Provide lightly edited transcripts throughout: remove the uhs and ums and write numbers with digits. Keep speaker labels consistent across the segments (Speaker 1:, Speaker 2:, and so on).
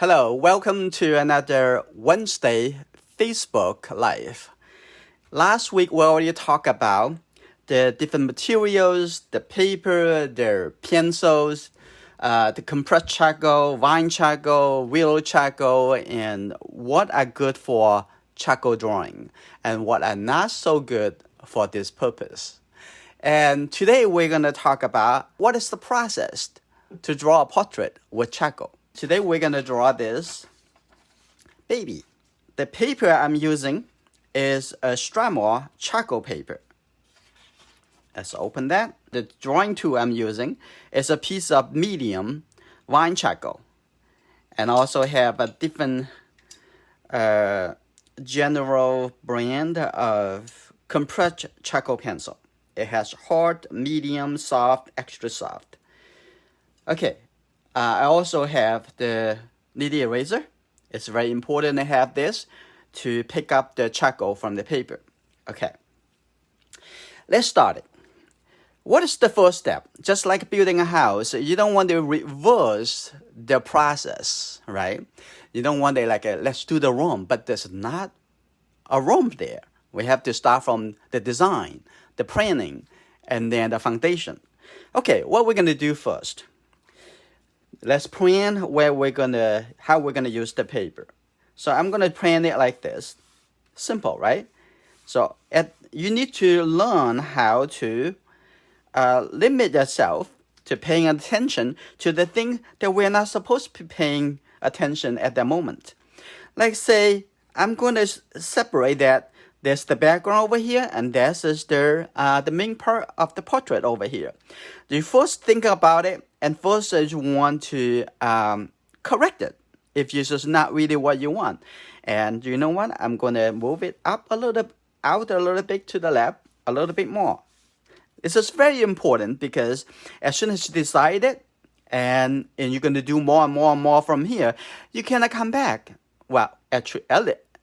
Speaker 1: Hello, welcome to another Wednesday Facebook Live. Last week we already talked about the different materials, the paper, the pencils, the compressed charcoal, vine charcoal, willow charcoal, and what are good for charcoal drawing and what are not so good for this purpose. And today we're going to talk about what is the process to draw a portrait with charcoal. Today we're going to draw this baby. The paper I'm using is a Stramor charcoal paper. Let's open that. The drawing tool I'm using is a piece of medium vine charcoal. And also have a different general brand of compressed charcoal pencil. It has hard, medium, soft, extra soft. Okay. I also have the nitty eraser. It's very important to have this to pick up the charcoal from the paper. Okay, let's start it. What is the first step? Just like building a house, you don't want to reverse the process, right? You don't want to let's do the room, but there's not a room there. We have to start from the design, the planning, and then the foundation. Okay, what we're going to do first. Let's plan how we're gonna use the paper. So I'm gonna plan it like this. Simple, right? So you need to learn how to limit yourself to paying attention to the thing that we're not supposed to be paying attention at the moment. Like say, I'm gonna separate that. There's the background over here, and this is the main part of the portrait over here. You first think about it, and first you want to correct it if it's just not really what you want. And you know what? I'm going to move it up a little, out a little bit to the left, a little bit more. This is very important because as soon as you decide it, and you're going to do more and more and more from here, you cannot come back. Well, actually,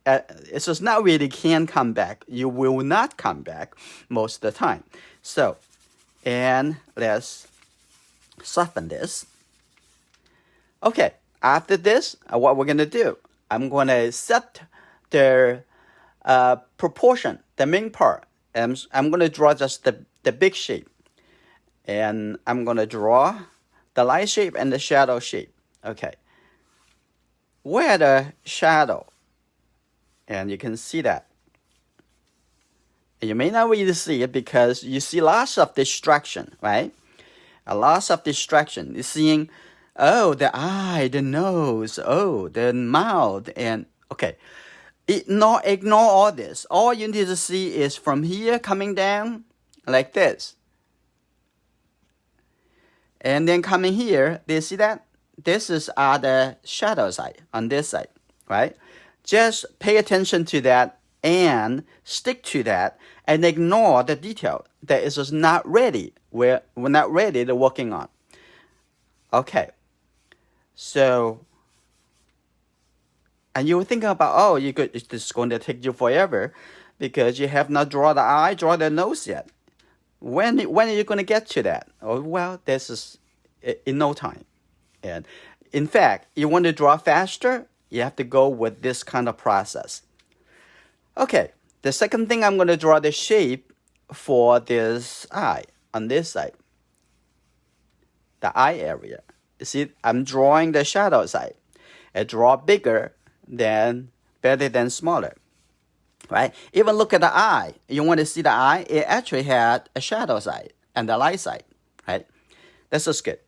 Speaker 1: it's just not really can come back. You will not come back most of the time. So, and let's soften this. Okay, after this, what we're going to do, I'm going to set the proportion, the main part. And I'm going to draw just the big shape. And I'm going to draw the light shape and the shadow shape. Okay. Where the shadow, and you can see that. And you may not really see it because you see lots of distraction, right? A lot of distraction. You're seeing, oh, the eye, the nose, oh, the mouth, and okay. Ignore all this. All you need to see is from here coming down like this. And then coming here, do you see that? This is the shadow side on this side, right? Just pay attention to that and stick to that and ignore the detail that is just not ready. We're not ready to working on. Okay. So, and you will think about, it's just going to take you forever because you have not drawn the eye, draw the nose yet. When are you going to get to that? Oh, well, this is in no time. And in fact, you want to draw faster, you have to go with this kind of process. Okay, the second thing, I'm going to draw the shape for this eye on this side. The eye area. You see, I'm drawing the shadow side. I draw better than smaller. Right? Even look at the eye. You want to see the eye, it actually had a shadow side and the light side. Right? That's just good.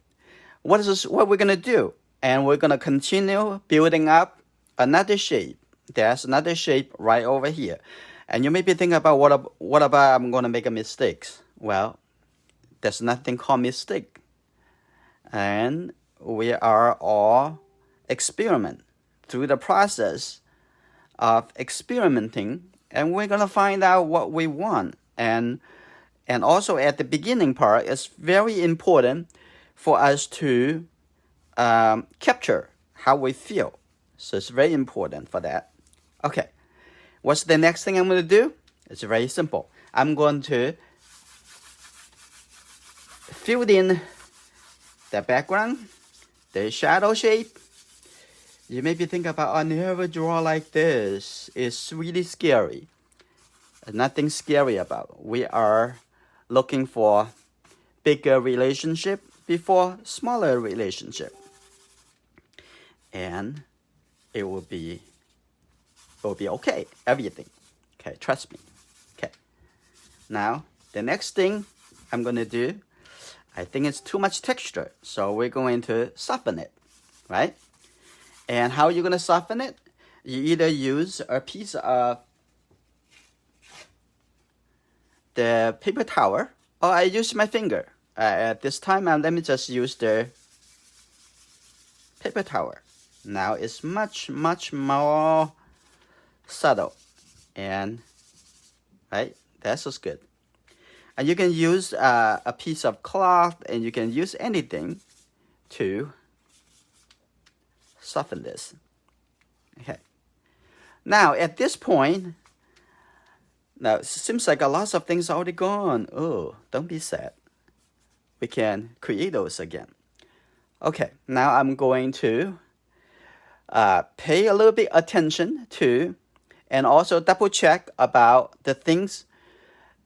Speaker 1: What we're going to do? And we're going to continue building up another shape. There's another shape right over here. And you may be thinking about what about I'm going to make a mistake. Well, there's nothing called mistake. And we are all experiment through the process of experimenting. And we're going to find out what we want. And also at the beginning part, it's very important for us to capture how we feel. So it's very important for that. Okay, what's the next thing I'm going to do? It's very simple. I'm going to fill in the background, the shadow shape, You may be thinking about, I never draw like this. It's really scary. Nothing scary about. We are looking for bigger relationship before smaller relationship. And it will be okay, everything. Okay, trust me. Okay. Now, the next thing I'm going to do, I think it's too much texture, so we're going to soften it, right? And how are you going to soften it? You either use a piece of the paper towel, or I use my finger. At this time, let me just use the paper towel. Now it's much more subtle, and right, that's just good. And you can use a piece of cloth, and you can use anything to soften this. Okay. Now at this point, now it seems like a lot of things are already gone. Oh, don't be sad. We can create those again. Okay, now I'm going to pay a little bit attention to, and also double check about the things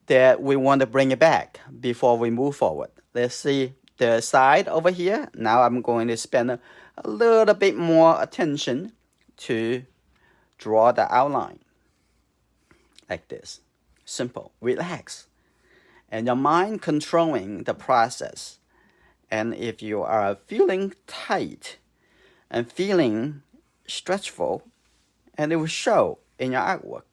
Speaker 1: that we want to bring it back before we move forward. Let's see the side over here. Now I'm going to spend a little bit more attention to draw the outline like this. Simple, relax, and your mind controlling the process. And if you are feeling tight and feeling stretchful, and it will show in your artwork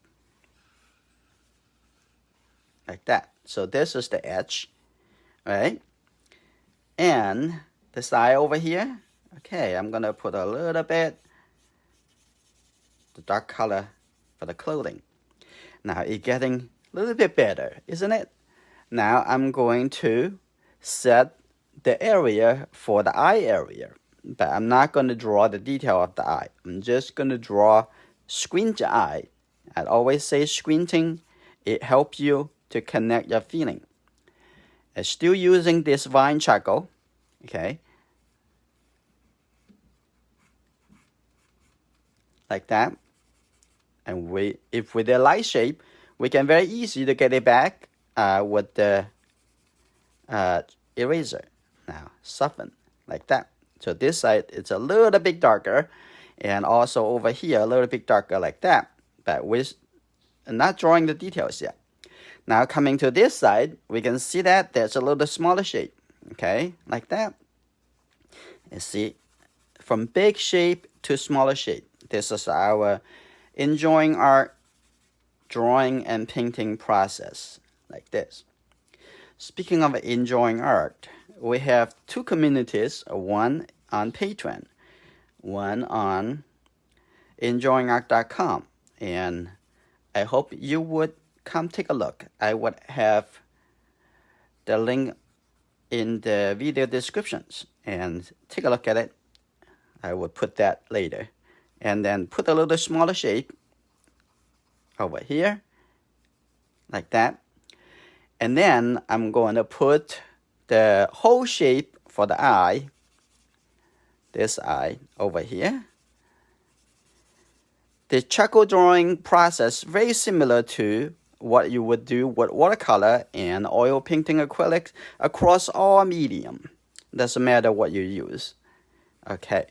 Speaker 1: like that. So this is the edge, right? And the side over here, okay, I'm gonna put a little bit the dark color for the clothing. Now it's getting a little bit better, isn't it? Now I'm going to set the area for the eye area, but I'm not going to draw the detail of the eye. I'm just going to draw squint eye. I always say squinting, it helps you to connect your feeling. I'm still using this vine charcoal, okay? Like that. And if with the light shape, we can very easy to get it back with the eraser. Now soften like that. So this side it's a little bit darker, and also over here a little bit darker like that. But we're not drawing the details yet. Now coming to this side, we can see that there's a little smaller shape. Okay, like that. You see, from big shape to smaller shape. This is our enjoying art drawing and painting process like this. Speaking of enjoying art, we have two communities, one on Patreon, one on enjoyingart.com, and I hope you would come take a look. I would have the link in the video descriptions, and take a look at it. I will put that later, and then put a little smaller shape over here like that. And then I'm going to put the whole shape for the eye, this eye over here. The charcoal drawing process very similar to what you would do with watercolor and oil painting acrylics across all medium. Doesn't matter what you use. Okay,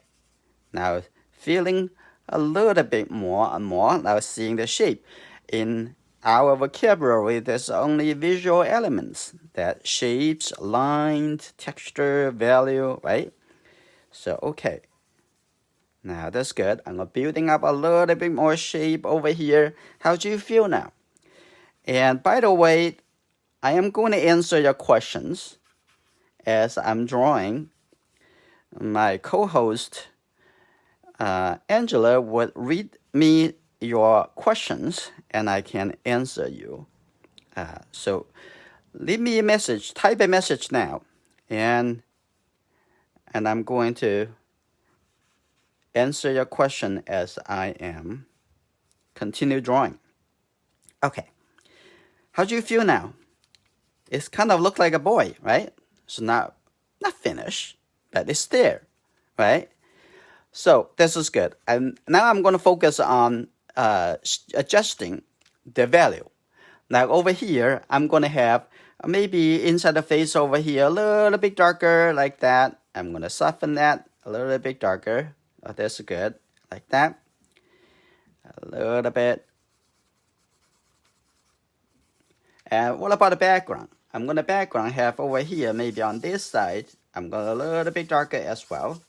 Speaker 1: now feeling a little bit more and more, now seeing the shape. In our vocabulary, there's only visual elements, that shapes, lines, texture, value, right? So, okay. Now, that's good. I'm building up a little bit more shape over here. How do you feel now? And by the way, I am going to answer your questions as I'm drawing. My co-host, Angela, would read me your questions and I can answer you. So leave me a message, type a message now, and I'm going to answer your question as I am continue drawing. Okay, how do you feel now? It's kind of look like a boy, right? So not finished, but it's there, right? So this is good. And now I'm going to focus on adjusting the value. Now over here, I'm going to have maybe inside the face over here a little bit darker like that. I'm going to soften that a little bit darker. Oh, that's good. Like that. A little bit. And what about the background? I'm going to background have over here, maybe on this side, I'm going a little bit darker as well.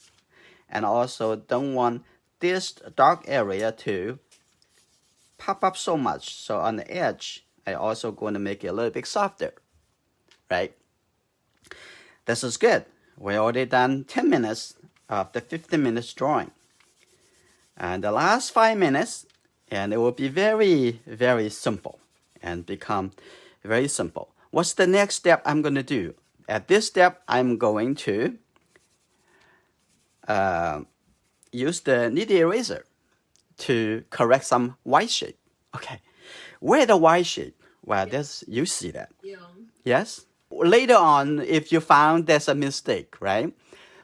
Speaker 1: And also don't want this dark area to pop up so much. So on the edge, I also going to make it a little bit softer, right? This is good. We already done 10 minutes of the 15 minutes drawing. And the last 5 minutes, and it will be very, very simple and become very simple. What's the next step I'm going to do? At this step, I'm going to use the nitty eraser to correct some white shape. Okay, where the white shape? Well, this, you see that.
Speaker 2: Yong.
Speaker 1: Yes? Later on, if you found there's a mistake, right?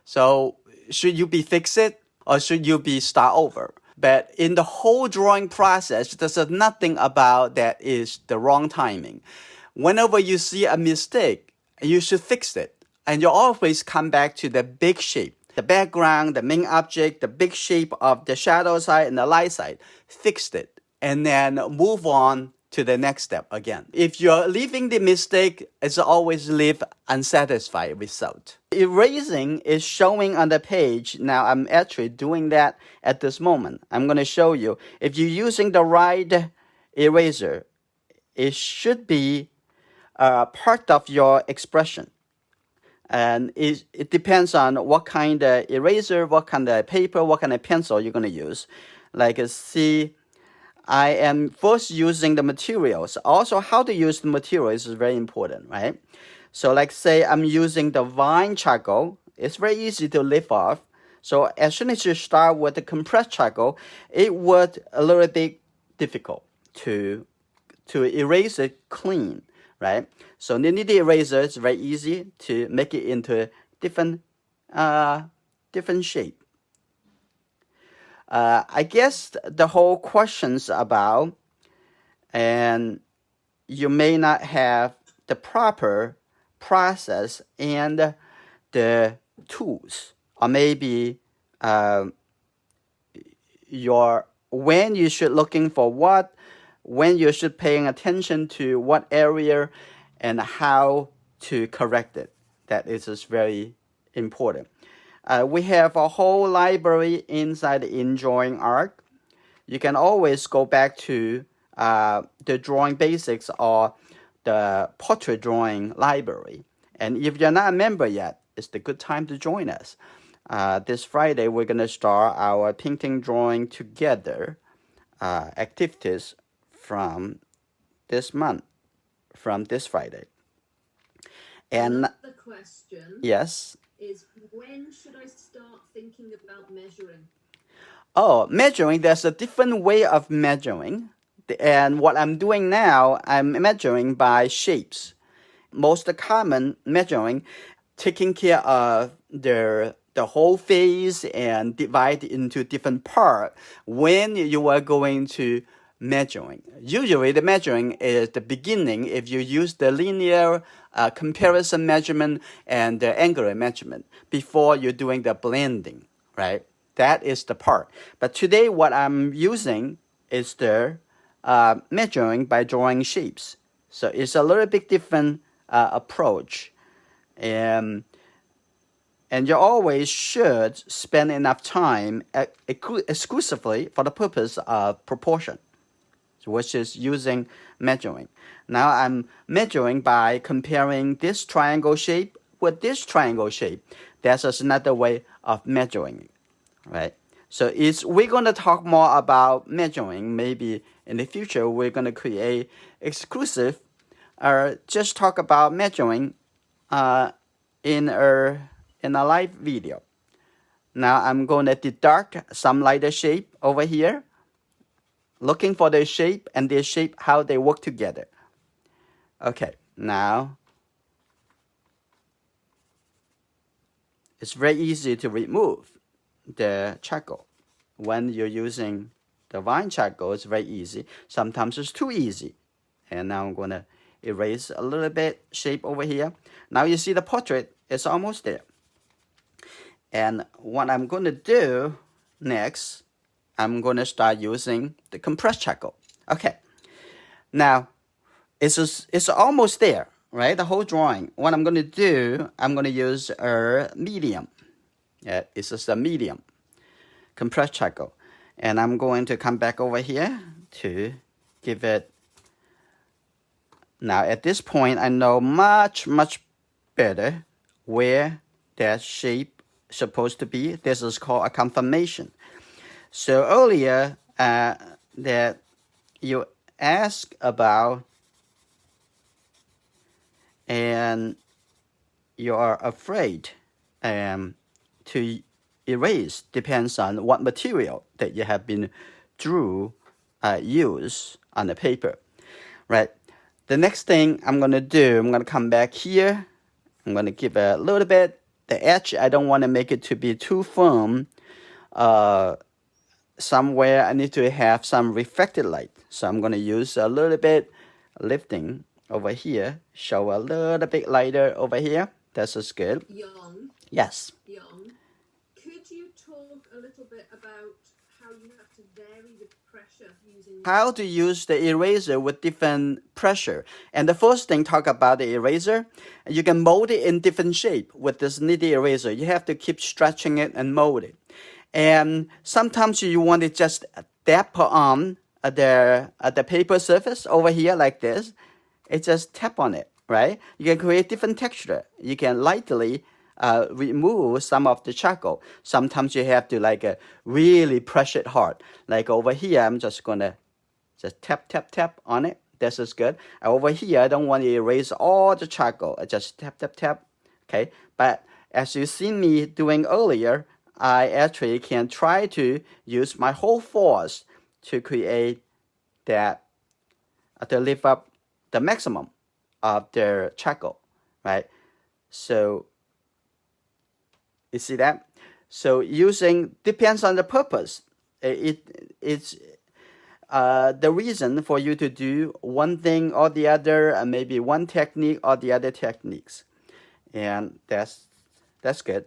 Speaker 1: So should you be fix it or should you be start over? But in the whole drawing process, there's nothing about that is the wrong timing. Whenever you see a mistake, you should fix it. And you always come back to the big shape. The background, the main object, the big shape of the shadow side and the light side. Fix it. And then move on to the next step again. If you're leaving the mistake, it's always leave unsatisfied result. Erasing is showing on the page. Now I'm actually doing that at this moment. I'm going to show you. If you're using the right eraser, it should be part of your expression. And it depends on what kind of eraser, what kind of paper, what kind of pencil you're going to use. Like see, I am first using the materials. Also, how to use the materials is very important, right? So like say I'm using the vine charcoal. It's very easy to lift off. So as soon as you start with the compressed charcoal, it would a little bit difficult to erase it clean, right? So the nitty eraser is very easy to make it into different shape. I guess the whole question's about, and you may not have the proper process and the tools, or maybe when you should looking for what, when you should paying attention to what area, and how to correct it. That is just very important. We have a whole library inside Enjoying Art. You can always go back to the drawing basics or the portrait drawing library. And if you're not a member yet, it's the good time to join us. This Friday, we're going to start our painting drawing together activities from this month, from this Friday. And
Speaker 2: the question
Speaker 1: yes,
Speaker 2: is, when should I start thinking about measuring?
Speaker 1: Oh, measuring, there's a different way of measuring. And what I'm doing now, I'm measuring by shapes. Most common measuring, taking care of the whole face and divide into different parts when you are going to measuring. Usually the measuring is the beginning if you use the linear comparison measurement and the angular measurement before you're doing the blending, right? That is the part. But today what I'm using is the measuring by drawing shapes. So it's a little bit different approach. And you always should spend enough time exclusively for the purpose of proportion, which is using measuring. Now I'm measuring by comparing this triangle shape with this triangle shape. That's just another way of measuring, right? So we're going to talk more about measuring. Maybe in the future we're going to create exclusive or just talk about measuring in a live video. Now I'm going to deduct some lighter shape over here, looking for the shape and the shape, how they work together. Okay, now it's very easy to remove the charcoal. When you're using the vine charcoal, it's very easy. Sometimes it's too easy. And now I'm going to erase a little bit shape over here. Now you see the portrait is almost there. And what I'm going to do next, I'm going to start using the compressed charcoal. Okay. Now, it's almost there, right? The whole drawing. What I'm going to do, I'm going to use a medium. Yeah, it's just a medium compressed charcoal. And I'm going to come back over here to give it. Now, at this point, I know much better where that shape is supposed to be. This is called a confirmation. So earlier, that you asked about, and you are afraid to erase depends on what material that you have been use on the paper, right? The next thing I'm going to do, I'm going to come back here. I'm going to give a little bit the edge. I don't want to make it to be too firm. Somewhere I need to have some reflected light. So I'm going to use a little bit lifting over here. Show a little bit lighter over here. This is good.
Speaker 2: Yong,
Speaker 1: Yes.
Speaker 2: Yong, could you talk a little bit about how you have to vary the pressure using...
Speaker 1: How to use the eraser with different pressure. And the first thing, talk about the eraser. You can mold it in different shape with this nitty eraser. You have to keep stretching it and mold it. And sometimes you want to just tap on the paper surface over here like this. It just tap on it, right? You can create different texture. You can lightly remove some of the charcoal. Sometimes you have to really press it hard. Like over here, I'm just gonna just tap on it. This is good. Over here, I don't want to erase all the charcoal. I just tap. Okay, but as you see me doing earlier, I actually can try to use my whole force to create that, to lift up the maximum of the charcoal, right? So you see that? So using depends on the purpose. It's the reason for you to do one thing or the other, and maybe one technique or the other techniques, and that's good.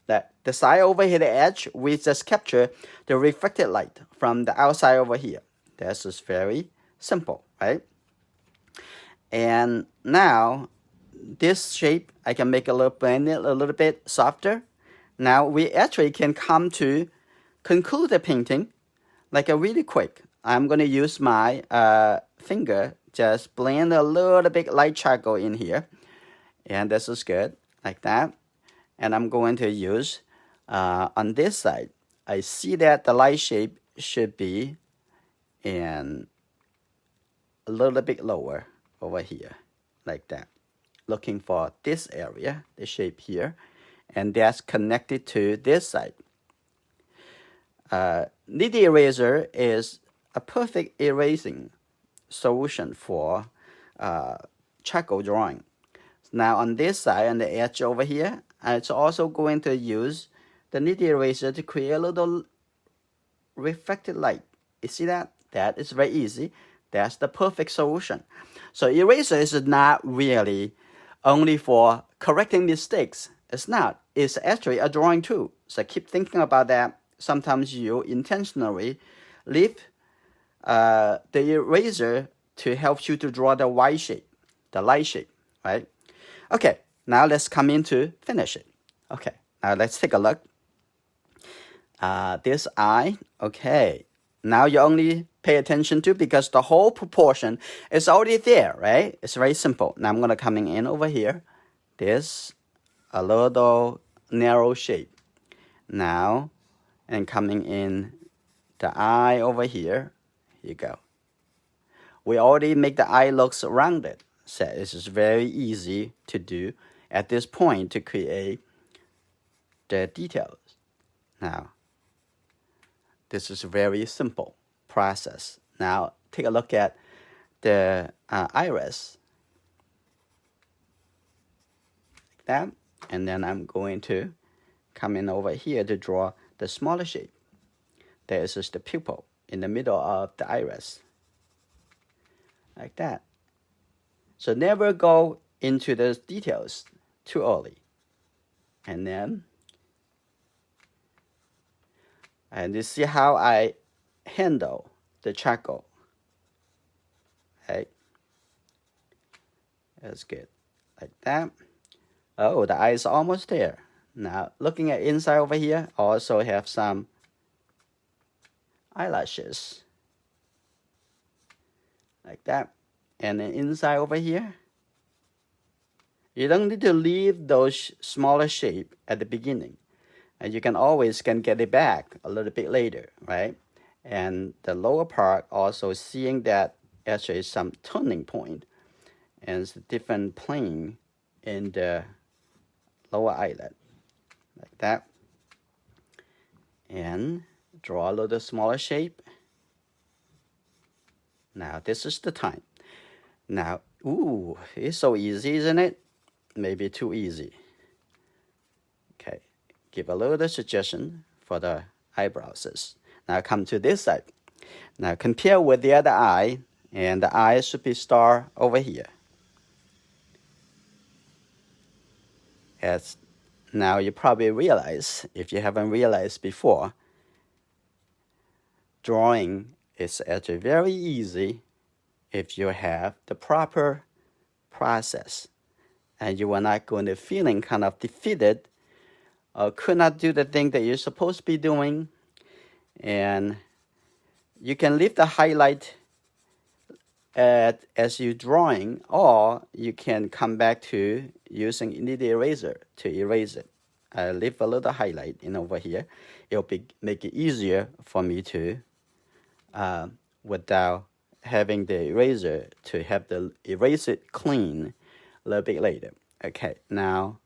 Speaker 1: That the side over here, the edge, we just capture the reflected light from the outside over here. That's just very simple, right? And now this shape, I can make blend it a little bit softer. Now we actually can come to conclude the painting like a really quick. I'm going to use my finger, just blend a little bit light charcoal in here. And this is good, like that. And I'm going to use on this side. I see that the light shape should be in a little bit lower over here, like that. Looking for this area, the shape here, and that's connected to this side. Nitty eraser is a perfect erasing solution for charcoal drawing. Now on this side, on the edge over here, it's also going to use the nitty eraser to create a little reflected light. You see that? That is very easy. That's the perfect solution. So eraser is not really only for correcting mistakes. It's not. It's actually a drawing tool. So keep thinking about that. Sometimes you intentionally leave the eraser to help you to draw the white shape, the light shape, right? Okay, now let's come in to finish it. Okay, now let's take a look. This eye, okay. Now you only pay attention to because the whole proportion is already there, right? It's very simple. Now I'm going to coming in over here. This a little narrow shape. Now, and coming in the eye over here. Here you go. We already make the eye looks rounded. So this is very easy to do at this point to create the details. Now, this is a very simple process. Now, take a look at the iris. Like that. And then I'm going to come in over here to draw the smaller shape. There is just the pupil in the middle of the iris, like that. So never go into the details too early. And then, and you see how I handle the charcoal. Okay, that's good, like that. Oh, the eye is almost there. Now, looking at inside over here, I also have some eyelashes, like that. And then inside over here, you don't need to leave those smaller shape at the beginning. And you can always get it back a little bit later, right? And the lower part also seeing that actually some turning point and it's a different plane in the lower eyelid, like that. And draw a little smaller shape. Now this is the time. Now, ooh, it's so easy, isn't it? Maybe too easy. Okay, give a little suggestion for the eyebrows. Now come to this side. Now compare with the other eye, and the eye should be start over here. As now you probably realize, if you haven't realized before, drawing is actually very easy if you have the proper process. And you are not going to feeling kind of defeated or could not do the thing that you're supposed to be doing. And you can leave the highlight as you're drawing, or you can come back to using the eraser to erase it. I leave a little highlight in over here. It'll make it easier for me to, without having the eraser, to have the erase it clean a little bit later. Okay, now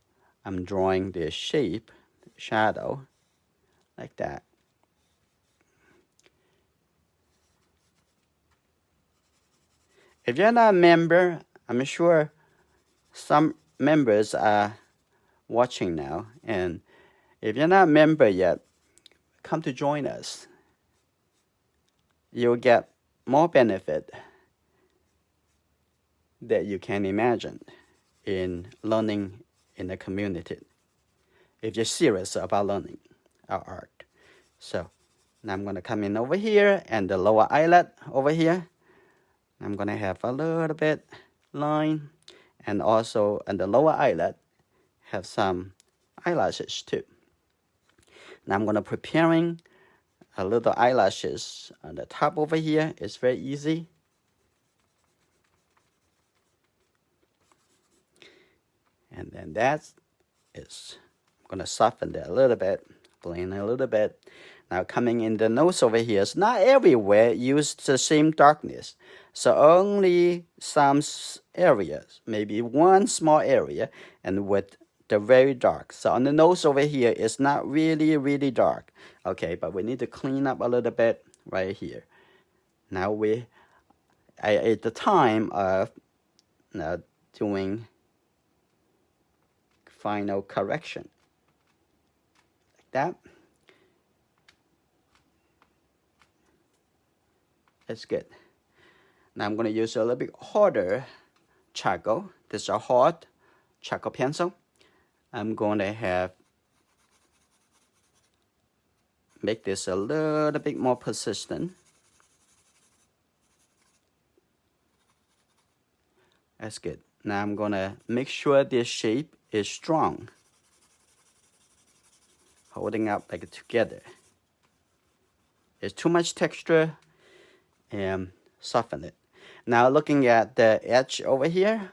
Speaker 1: I'm drawing the shape, the shadow, like that. If you're not a member, I'm sure some members are watching now. And if you're not a member yet, come to join us. You'll get more benefit that you can imagine in learning in the community, if you're serious about learning our art. So now I'm going to come in over here and the lower eyelid over here. I'm going to have a little bit line, and also on the lower eyelid have some eyelashes too. Now I'm going to preparing a little eyelashes on the top over here. It's very easy. And then that is, I'm going to soften that a little bit, blend a little bit. Now coming in the nose over here, it's not everywhere use the same darkness. So only some areas, maybe one small area, and with the very dark. So on the nose over here, it's not really, really dark. Okay, but we need to clean up a little bit right here. Now at the time of doing final correction, like that. That's good. Now I'm going to use a little bit harder charcoal. This is a hard charcoal pencil. I'm going to make this a little bit more persistent. That's good. Now I'm going to make sure this shape is strong. Holding up like together. There's too much texture, and soften it. Now looking at the edge over here,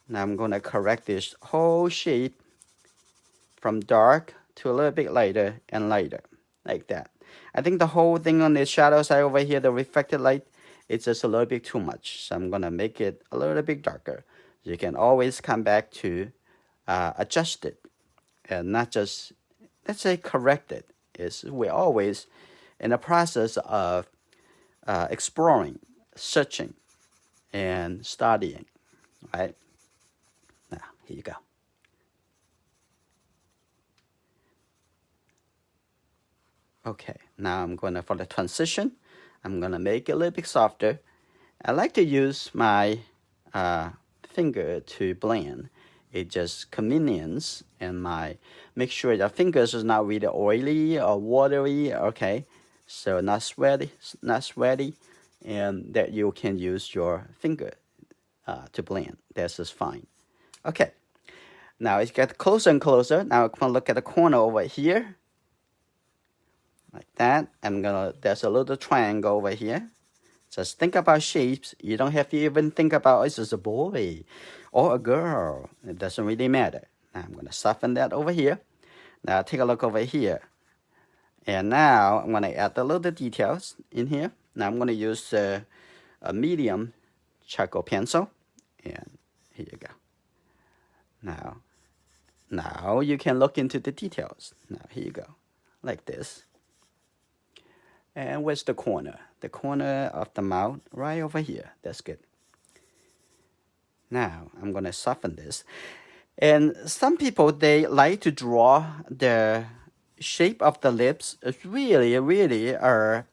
Speaker 1: now I'm going to correct this whole shape from dark to a little bit lighter and lighter, like that. I think the whole thing on the shadow side over here, the reflected light, it's just a little bit too much. So I'm going to make it a little bit darker. You can always come back to adjust it, and not just, let's say, correct it. We're always in the process of exploring, searching, and studying, right? Now, here you go. Okay, now I'm gonna, for the transition, I'm gonna make it a little bit softer. I like to use my finger to blend. It just convenience and make sure the fingers is not really oily or watery. Okay, so not sweaty, and that you can use your finger to blend. This is fine. Okay, now it gets closer and closer. Now I'm gonna look at the corner over here, like that. There's a little triangle over here. Just think about shapes. You don't have to even think about is this a boy or a girl. It doesn't really matter. Now I'm gonna soften that over here. Now take a look over here. And now I'm gonna add the little details in here. Now I'm gonna use a medium charcoal pencil. And here you go. Now you can look into the details. Now here you go, like this. And where's the corner? The corner of the mouth right over here. That's good. Now I'm gonna soften this. And some people, they like to draw the shape of the lips. It's really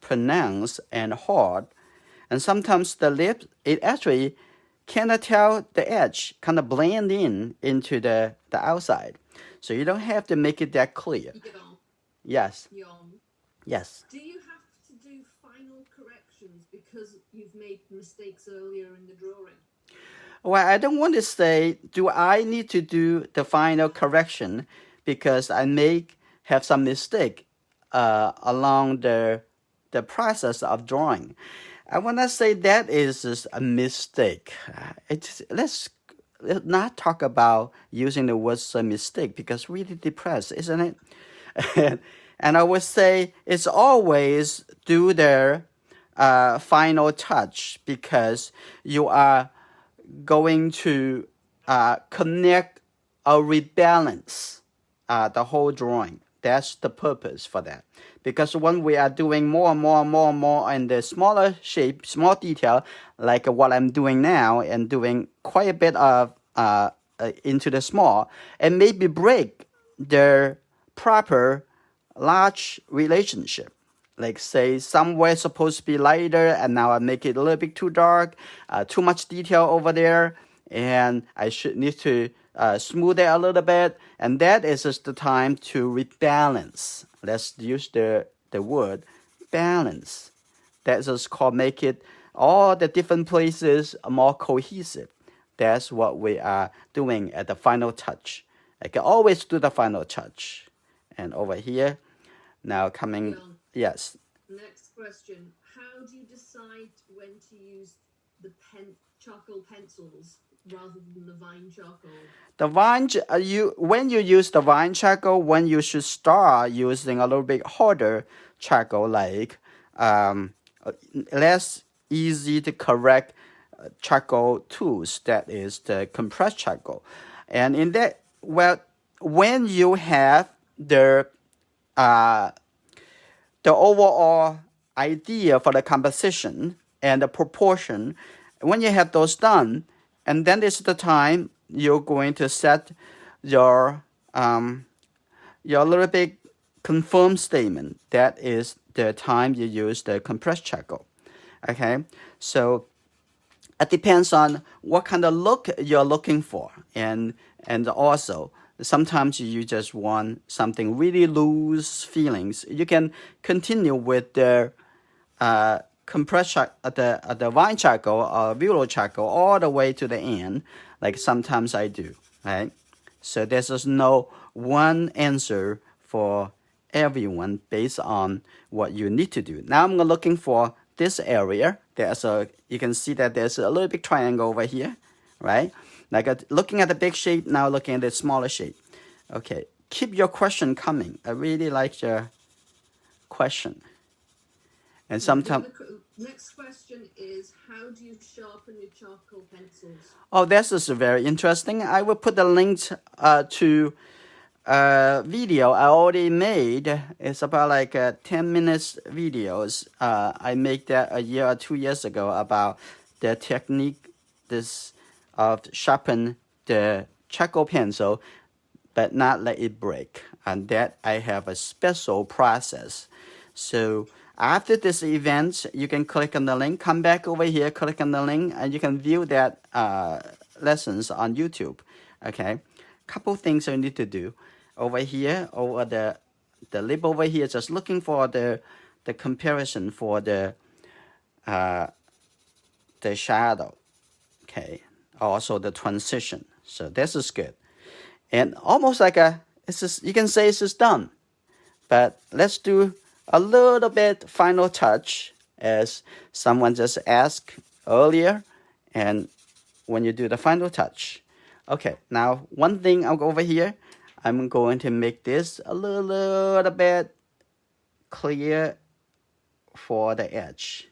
Speaker 1: pronounced and hard. And sometimes the lips, it actually cannot tell the edge, kind of blend into the outside. So you don't have to make it that clear. Yes.
Speaker 2: Yong,
Speaker 1: Yes.
Speaker 2: do you have to do final corrections because you've made mistakes earlier in the drawing?
Speaker 1: Well, I don't want to say, do I need to do the final correction because I may have some mistake along the process of drawing. I want to say that is just a mistake. Let's not talk about using the word mistake because really depressed, isn't it? And I would say it's always do the final touch because you are going to connect or rebalance the whole drawing. That's the purpose for that. Because when we are doing more and more in the smaller shape, small detail, like what I'm doing now and doing quite a bit of into the small, and maybe break the proper large relationship. Like say somewhere supposed to be lighter and now I make it a little bit too dark, too much detail over there, and I should need to smooth it a little bit, and that is just the time to rebalance. Let's use the word balance. That's just called make it all the different places more cohesive. That's what we are doing at the final touch. I can always do the final touch. And over here, now coming,
Speaker 2: Yong,
Speaker 1: yes.
Speaker 2: next question. How do you decide when to use the charcoal pencils rather than the vine charcoal?
Speaker 1: The vine, when you use the vine charcoal, when you should start using a little bit harder charcoal, like less easy to correct charcoal tools, that is the compressed charcoal. And in that, well, when you have the overall idea for the composition and the proportion, when you have those done, and then this is the time you're going to set your little bit confirmed statement. That is the time you use the compressed charcoal. Okay, so it depends on what kind of look you're looking for, and also sometimes you just want something really loose feelings. You can continue with the the vine charcoal or willow charcoal all the way to the end, like sometimes I do, right? So there's just no one answer for everyone based on what you need to do. Now I'm looking for this area. You can see that there's a little big triangle over here, right? Like looking at the big shape, now looking at the smaller shape. Okay, keep your question coming. I really like your question. And sometimes,
Speaker 2: next question is, how do you sharpen your charcoal pencils?
Speaker 1: oh, this is very interesting. I will put the link to a video I already made. It's about like 10 minutes videos. I made that a year or 2 years ago about the technique of sharpen the charcoal pencil, but not let it break. And that I have a special process So after this event, you can click on the link, come back over here, click on the link, and you can view that lessons on YouTube. Okay, couple things you need to do over here, over the lip over here, just looking for the comparison for the shadow. Okay, also the transition. So this is good, and almost like it's just, you can say it's just done. But let's do a little bit final touch, as someone just asked earlier, and when you do the final touch. Okay, now one thing I'll go over here. I'm going to make this a little bit clear for the edge.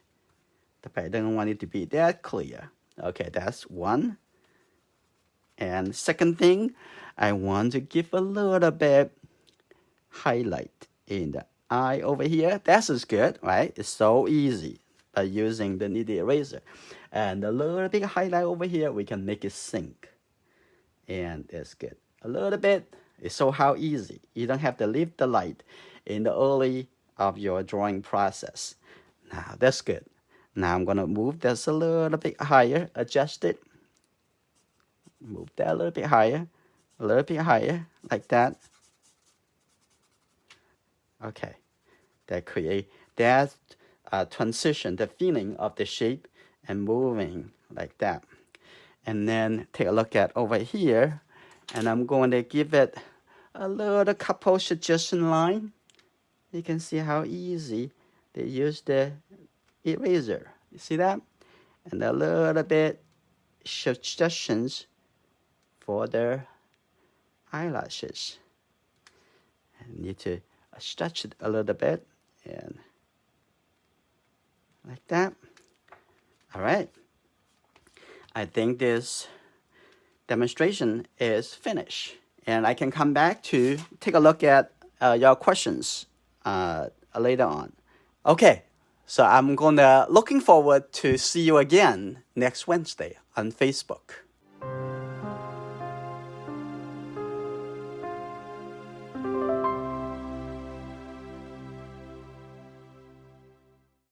Speaker 1: I don't want it to be that clear. Okay, that's one. And second thing, I want to give a little bit highlight in the eye over here. That is good, right? It's so easy by using the kneaded eraser. And a little bit highlight over here, we can make it sink. And that's good. A little bit. It's so how easy. You don't have to leave the light in the early of your drawing process. Now that's good. Now I'm gonna move this a little bit higher, adjust it. Move that a little bit higher, like that. Okay, that create that transition, the feeling of the shape and moving like that. And then take a look at over here, and I'm going to give it a little couple suggestion line. You can see how easy they use the eraser. You see that? And a little bit suggestions for their eyelashes. I need to stretch it a little bit, and like that. All right. I think this demonstration is finished, and I can come back to take a look at your questions later on. Okay, so I'm looking forward to see you again next Wednesday on Facebook.